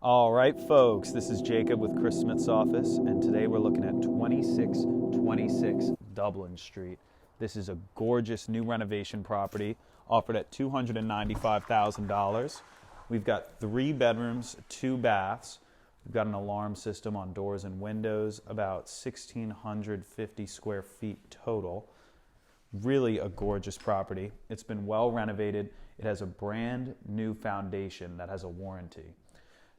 All right, folks, this is Jacob with Chris Smith's office, and today we're looking at 2626 Dublin Street. This is a gorgeous new renovation property offered at $295,000. We've got 3 bedrooms, 2 baths. We've got an alarm system on doors and windows, about 1,650 square feet total. Really a gorgeous property. It's been well renovated. It has a brand new foundation that has a warranty.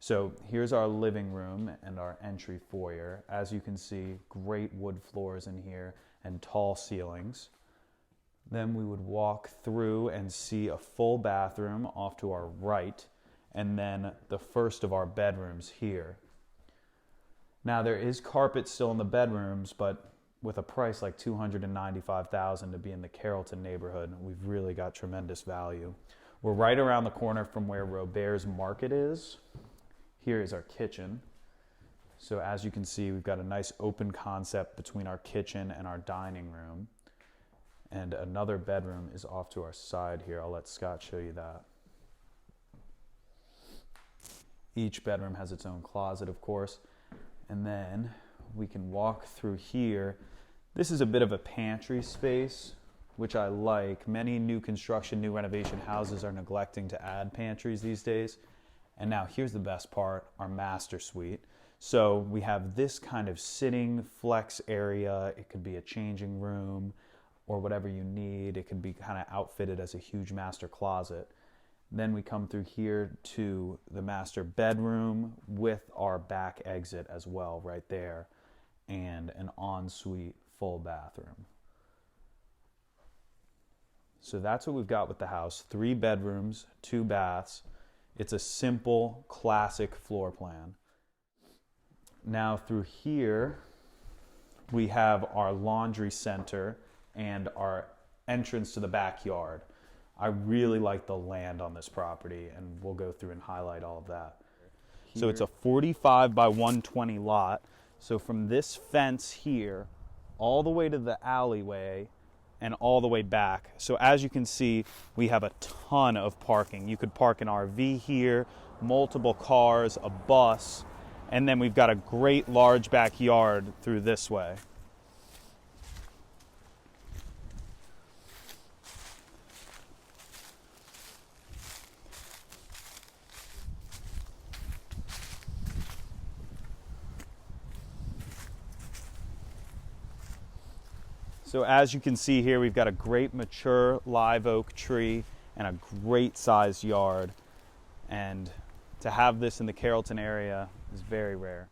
So here's our living room and our entry foyer. As you can see, great wood floors in here and tall ceilings. Then we would walk through and see a full bathroom off to our right, and then the first of our bedrooms here. Now there is carpet still in the bedrooms, but with a price like $295,000 to be in the Carrollton neighborhood, we've really got tremendous value. We're right around the corner from where Robert's Market is. Here is our kitchen. So as you can see, we've got a nice open concept between our kitchen and our dining room. And another bedroom is off to our side here. I'll let Scott show you that. Each bedroom has its own closet, of course. And then we can walk through here. This is a bit of a pantry space, which I like. Many new construction, new renovation houses are neglecting to add pantries these days. And now here's the best part, our master suite. So we have this kind of sitting flex area. It could be a changing room or whatever you need. It could be kind of outfitted as a huge master closet. Then we come through here to the master bedroom with our back exit as well right there, and an ensuite full bathroom. So that's what we've got with the house. 3 bedrooms, 2 baths. It's a simple, classic floor plan. Now through here, we have our laundry center and our entrance to the backyard. I really like the land on this property, and we'll go through and highlight all of that. So it's a 45 by 120 lot. So from this fence here, all the way to the alleyway, and all the way back. So as you can see, we have a ton of parking. You could park an RV here, multiple cars, a bus, and then we've got a great large backyard through this way. So as you can see here, we've got a great mature live oak tree and a great sized yard. And to have this in the Carrollton area is very rare.